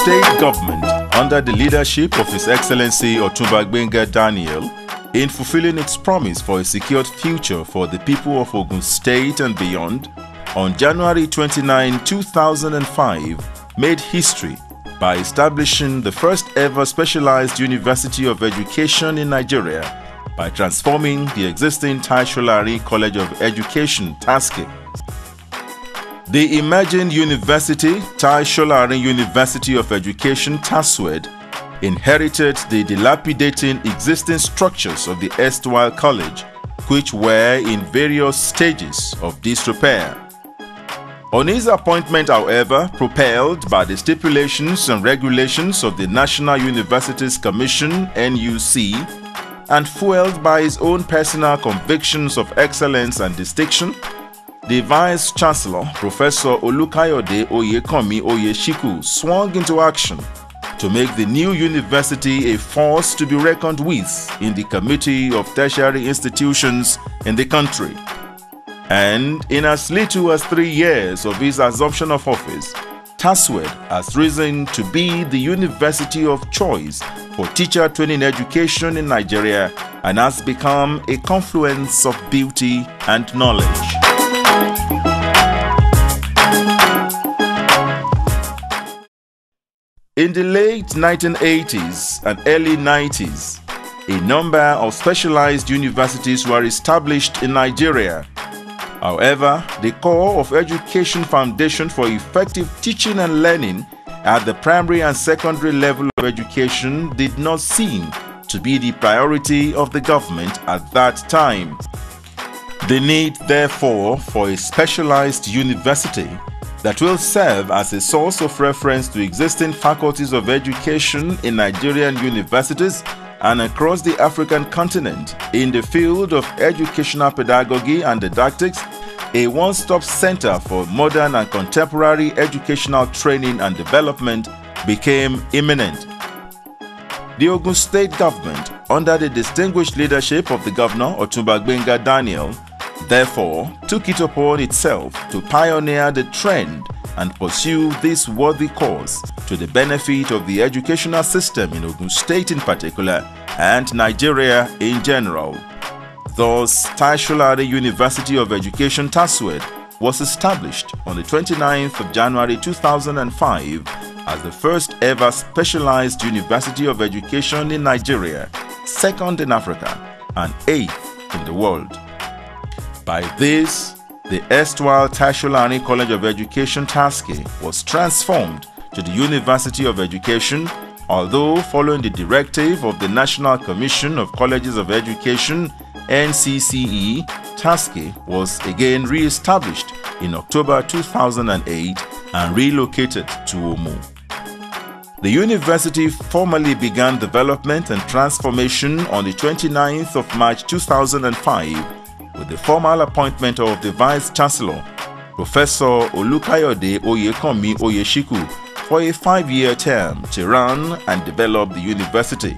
State government, under the leadership of His Excellency Otunba Gbenga Daniel, in fulfilling its promise for a secured future for the people of Ogun State and beyond, on January 29, 2005, made history by establishing the first ever specialized University of Education in Nigeria by transforming the existing Solarin College of Education, TASCE. The emerging university, Solarin University of Education, TASWED, inherited the dilapidating existing structures of the erstwhile college, which were in various stages of disrepair. On his appointment, however, propelled by the stipulations and regulations of the National Universities Commission (NUC), and fueled by his own personal convictions of excellence and distinction, the Vice-Chancellor, Professor Olukayode Oyekanmi Oyeshiku, swung into action to make the new university a force to be reckoned with in the Committee of Tertiary Institutions in the country. And in as little as 3 years of his assumption of office, TASWED has risen to be the university of choice for teacher training education in Nigeria and has become a confluence of beauty and knowledge. In the late 1980s and early 90s, a number of specialized universities were established in Nigeria. However, the core of education foundation for effective teaching and learning at the primary and secondary level of education did not seem to be the priority of the government at that time. The need, therefore, for a specialized university that will serve as a source of reference to existing faculties of education in Nigerian universities and across the African continent in the field of educational pedagogy and didactics, a one-stop center for modern and contemporary educational training and development became imminent. The Ogun State government, under the distinguished leadership of the Governor Otunba Gbenga Daniel, therefore took it upon itself to pioneer the trend and pursue this worthy cause to the benefit of the educational system in Ogun State in particular and Nigeria in general. Thus, Solarin University of Education TASWED was established on the 29th of January 2005 as the first ever specialized University of Education in Nigeria, second in Africa, and 8th in the world. By this, the erstwhile Solarin College of Education TASCE was transformed to the University of Education, although following the directive of the National Commission of Colleges of Education (NCCE), TASCE was again re-established in October 2008 and relocated to Omu. The university formally began development and transformation on the 29th of March 2005 with the formal appointment of the Vice-Chancellor, Professor Olukayode Oyekanmi Oyeshiku, for a 5-year term to run and develop the university.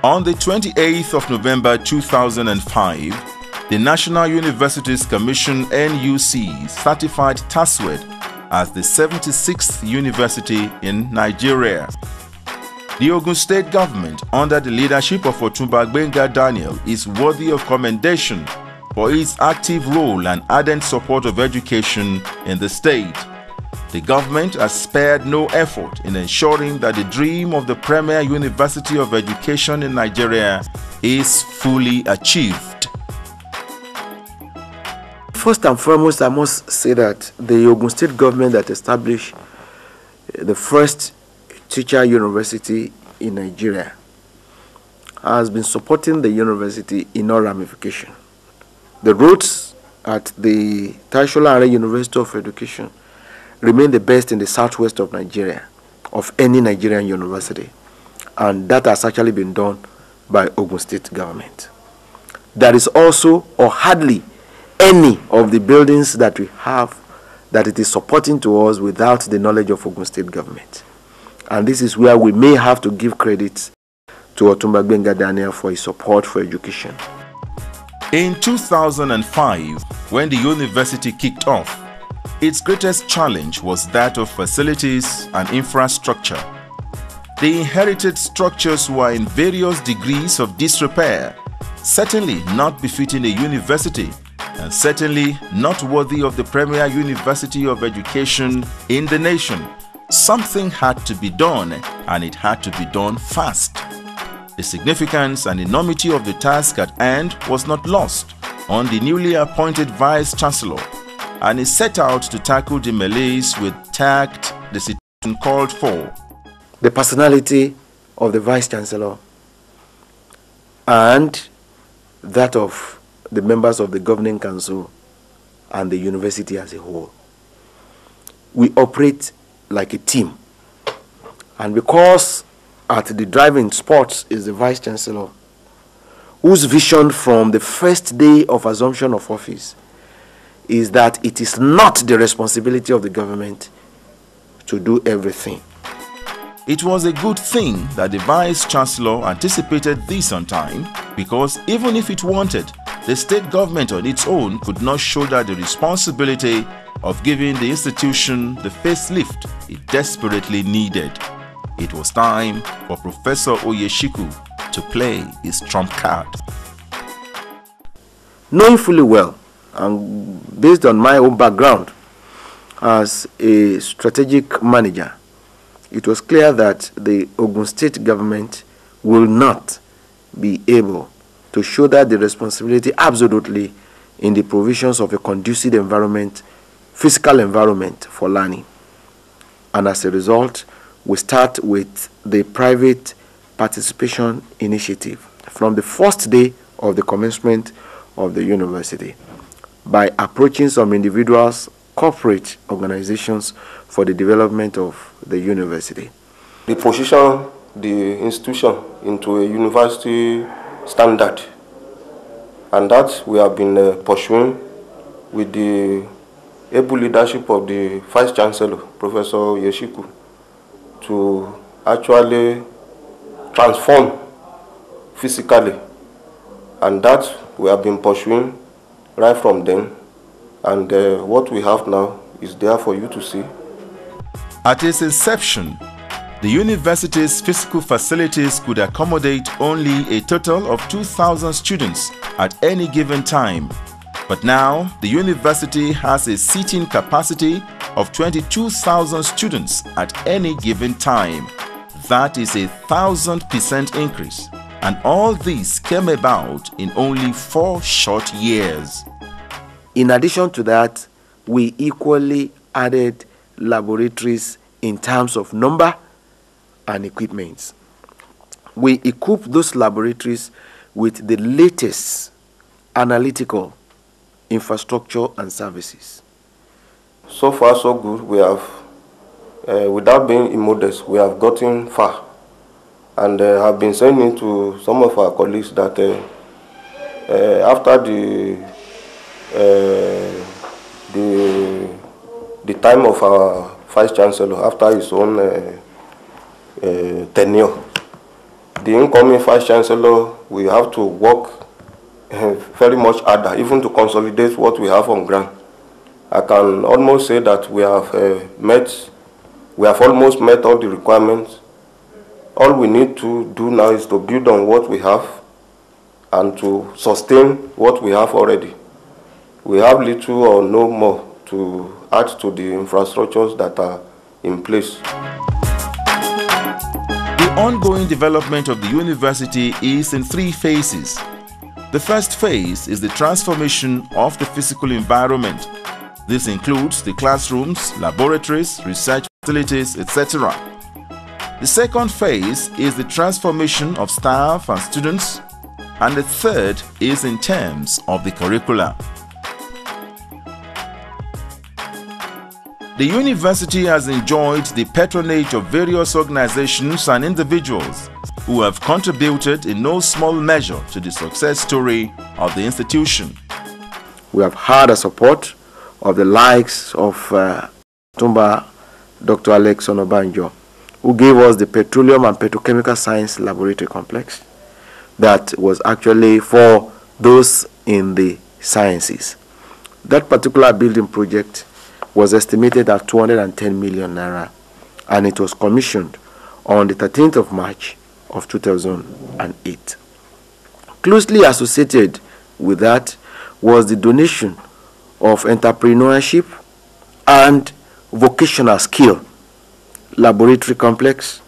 On the 28th of November 2005, the National Universities Commission (NUC) certified TASWED as the 76th university in Nigeria. The Ogun State government, under the leadership of Otunba Gbenga Daniel, is worthy of commendation for its active role and ardent support of education in the state. The government has spared no effort in ensuring that the dream of the premier university of education in Nigeria is fully achieved. First and foremost, I must say that the Ogun State government that established the first teacher university in Nigeria has been supporting the university in all ramifications. The roads at the Solarin University of Education remain the best in the southwest of Nigeria, of any Nigerian university, and that has actually been done by Ogun State government. There is also, or hardly, any of the buildings that we have that it is supporting to us without the knowledge of Ogun State government. And this is where we may have to give credit to Otunba Gbenga Daniel for his support for education. In 2005, when the university kicked off, Its greatest challenge was that of facilities and infrastructure. The inherited structures were in various degrees of disrepair, certainly not befitting a university, and certainly not worthy of the premier university of education in the nation. Something had to be done, and it had to be done fast. The significance and enormity of the task at hand was not lost on the newly appointed vice-chancellor, and he set out to tackle the malaise with tact the situation called for. The personality of the vice-chancellor and that of the members of the governing council and the university as a whole. We operate like a team, and because at the driving spot is the vice-chancellor, whose vision from the first day of assumption of office is that it is not the responsibility of the government to do everything. It was a good thing that the vice-chancellor anticipated this on time, because even if it wanted, the state government on its own could not shoulder the responsibility of giving the institution the facelift it desperately needed. It was time for Professor Oyeshiku to play his trump card. Knowing fully well, and based on my own background as a strategic manager, it was clear that the Ogun State government will not be able to shoulder the responsibility absolutely in the provisions of a conducive environment, physical environment for learning. And as a result, we start with the private participation initiative from the first day of the commencement of the university by approaching some individuals, corporate organizations for the development of the university. We position the institution into a university standard, and that we have been pursuing with the able leadership of the Vice-Chancellor, Professor Yeshiku, to actually transform physically, and that we have been pursuing right from then, and what we have now is there for you to see. At its inception, the university's physical facilities could accommodate only a total of 2,000 students at any given time. But now, the university has a seating capacity of 22,000 students at any given time. That is a 1,000% increase. And all this came about in only 4 short years. In addition to that, we equally added laboratories in terms of number and equipment. We equipped those laboratories with the latest analytical infrastructure and services. So far, so good. We have, without being immodest, we have gotten far, and have been saying to some of our colleagues that after the time of our Vice-Chancellor, after his own tenure, the incoming Vice-Chancellor will have to work very much harder, even to consolidate what we have on ground. I can almost say that we have almost met all the requirements. All we need to do now is to build on what we have and to sustain what we have already. We have little or no more to add to the infrastructures that are in place. The ongoing development of the university is in 3 phases. The first phase is the transformation of the physical environment. This includes the classrooms, laboratories, research facilities, etc. The second phase is the transformation of staff and students, and the third is in terms of the curricula. The university has enjoyed the patronage of various organizations and individuals who have contributed in no small measure to the success story of the institution. We have had the support of the likes of Tumba Dr. Alex Onobanjo, who gave us the Petroleum and Petrochemical Science Laboratory Complex that was actually for those in the sciences. That particular building project was estimated at 210 million naira, and it was commissioned on the 13th of March of 2008. Closely associated with that was the donation of entrepreneurship and vocational skill laboratory complex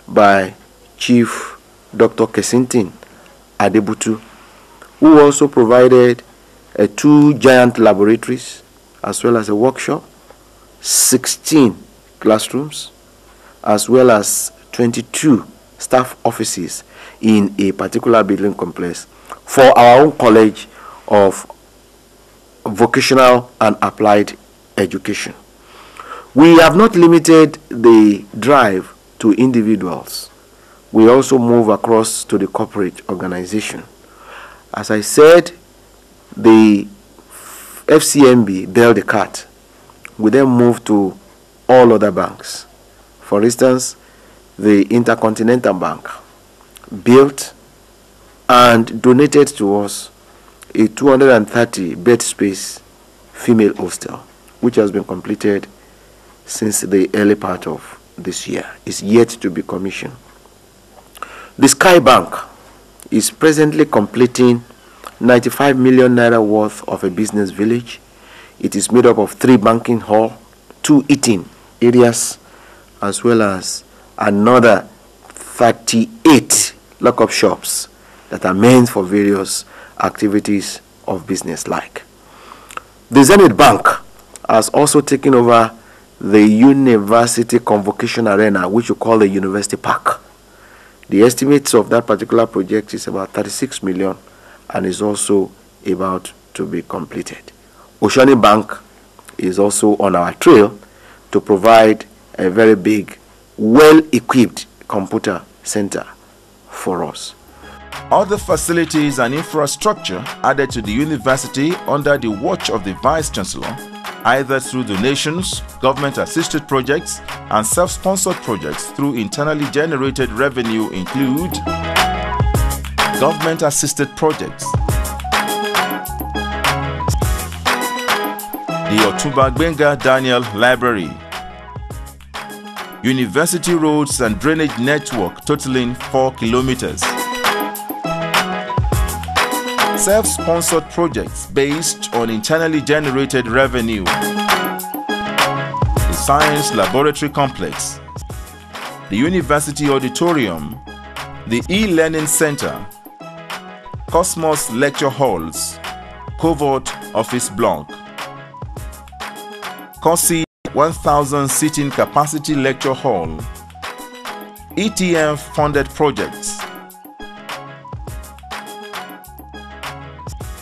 by Chief Dr. Kesintin Adebutu, who also provided 2 giant laboratories as well as a workshop, 16 classrooms, as well as 22 staff offices in a particular building complex for our own College of Vocational and Applied Education. We have not limited the drive to individuals. We also move across to the corporate organization. As I said, the FCMB bailed the cat. We then move to all other banks. For instance, the Intercontinental Bank built and donated to us a 230 bed space female hostel, which has been completed since the early part of this year. It's yet to be commissioned. The Sky Bank is presently completing 95 million naira worth of a business village. It is made up of 3 banking halls, 2 eating areas, as well as another 38 lock-up shops that are meant for various activities of business like. The Zenith Bank has also taken over the University Convocation Arena, which we call the University Park. The estimates of that particular project is about 36 million and is also about to be completed. Oceanic Bank is also on our trail to provide a very big, well-equipped computer center for us. Other facilities and infrastructure added to the university under the watch of the Vice Chancellor, either through donations, government-assisted projects, and self-sponsored projects through internally generated revenue include government-assisted projects, the Otumba Gbenga Daniel Library, university roads and drainage network totaling 4 kilometers, self-sponsored projects based on internally generated revenue, the Science Laboratory Complex, the University Auditorium, the E-Learning Center, Cosmos Lecture Halls, Covert Office Block, COSI 1000 Seating Capacity Lecture Hall, ETF Funded Projects,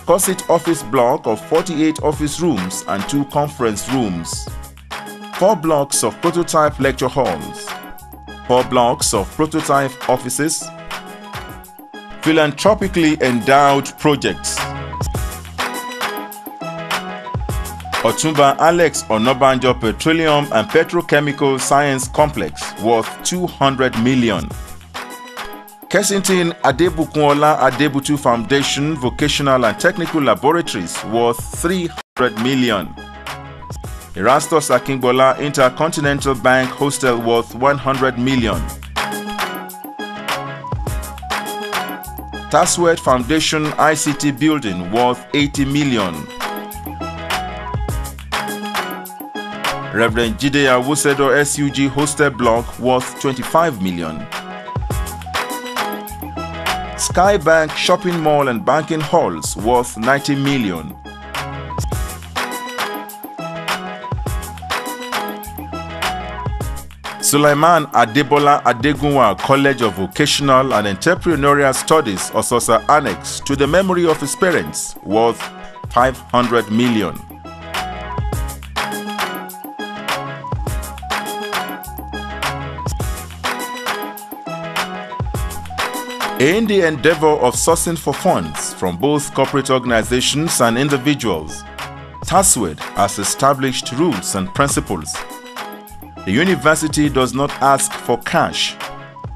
COSIT office block of 48 office rooms and 2 conference rooms, 4 blocks of prototype lecture halls, 4 blocks of prototype offices, philanthropically endowed projects. Otumba Alex Onabanjo Petroleum and Petrochemical Science Complex worth 200 million. Kensington Adebukunla Adebutu Foundation Vocational and Technical Laboratories worth 300 million. Erastus Akingbola Intercontinental Bank Hostel worth 100 million. Taswet Foundation ICT Building worth 80 million. Reverend Jide Awusedo SUG Hostel Block worth 25 million. Sky Bank Shopping Mall and Banking Halls worth 90 million. Sulaiman Adebola Adegunwa College of Vocational and Entrepreneurial Studies Ososa Annex to the memory of his parents worth 500 million. In the endeavor of sourcing for funds from both corporate organizations and individuals, TASWED has established rules and principles. The university does not ask for cash,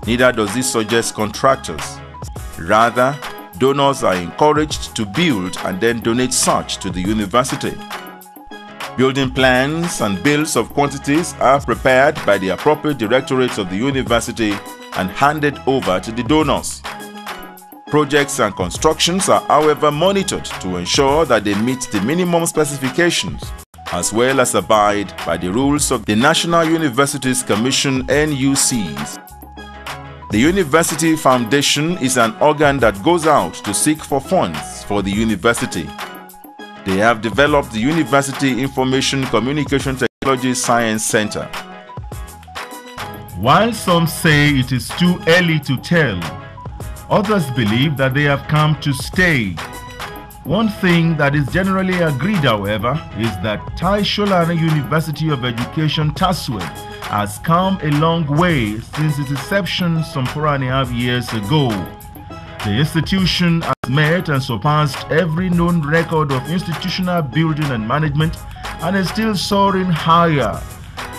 neither does it suggest contractors. Rather, donors are encouraged to build and then donate such to the university. Building plans and bills of quantities are prepared by the appropriate directorates of the university and handed over to the donors. Projects and constructions are, however, monitored to ensure that they meet the minimum specifications, as well as abide by the rules of the National Universities Commission (NUCs). The University Foundation is an organ that goes out to seek for funds for the university. They have developed the University Information Communication Technology Science Center. While some say it is too early to tell, others believe that they have come to stay. One thing that is generally agreed, however, is that Solarin University of Education TASUED has come a long way since its inception some 4.5 years ago. The institution has met and surpassed every known record of institutional building and management and is still soaring higher.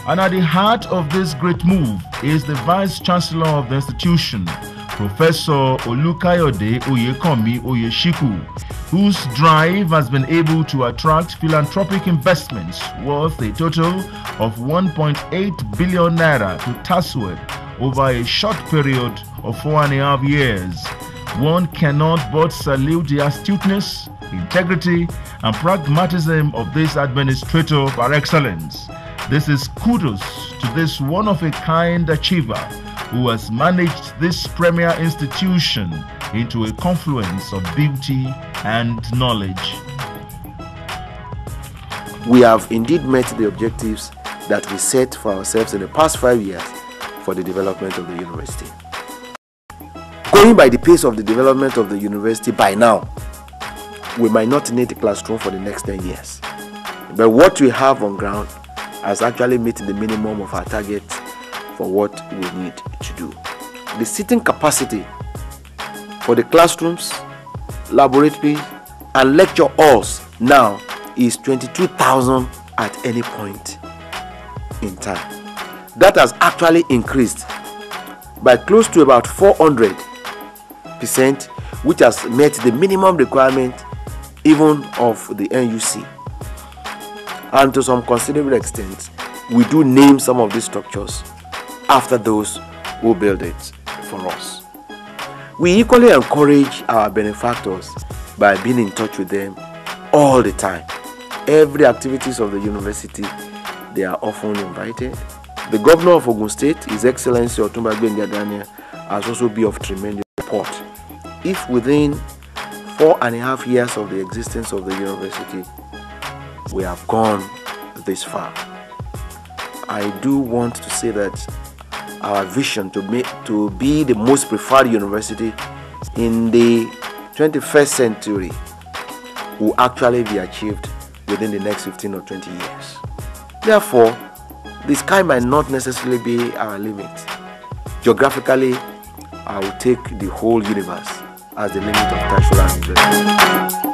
And at the heart of this great move is the Vice Chancellor of the institution, Professor Olukayode Oyekanmi Oyeshiku, whose drive has been able to attract philanthropic investments worth a total of 1.8 billion naira to TASUED over a short period of 4.5 years. One cannot but salute the astuteness, integrity, and pragmatism of this administrator par excellence. This is kudos to this one-of-a-kind achiever who has managed this premier institution into a confluence of beauty and knowledge. We have indeed met the objectives that we set for ourselves in the past 5 years for the development of the university. Going by the pace of the development of the university by now, we might not need a classroom for the next 10 years. But what we have on ground has actually met the minimum of our target for what we need to do. The seating capacity for the classrooms, laboratories, and lecture halls now is 22,000 at any point in time. That has actually increased by close to about 400%, which has met the minimum requirement even of the NUC. And to some considerable extent, we do name some of these structures after those who build it for us. We equally encourage our benefactors by being in touch with them all the time. Every activities of the university, they are often invited. The governor of Ogun State, His Excellency Otumba Gbenga Daniel, has also been of tremendous support. If within 4.5 years of the existence of the university, we have gone this far, I do want to say that our vision to be the most preferred university in the 21st century will actually be achieved within the next 15 or 20 years. Therefore, the sky might not necessarily be our limit. Geographically, I will take the whole universe as the limit of Solarin.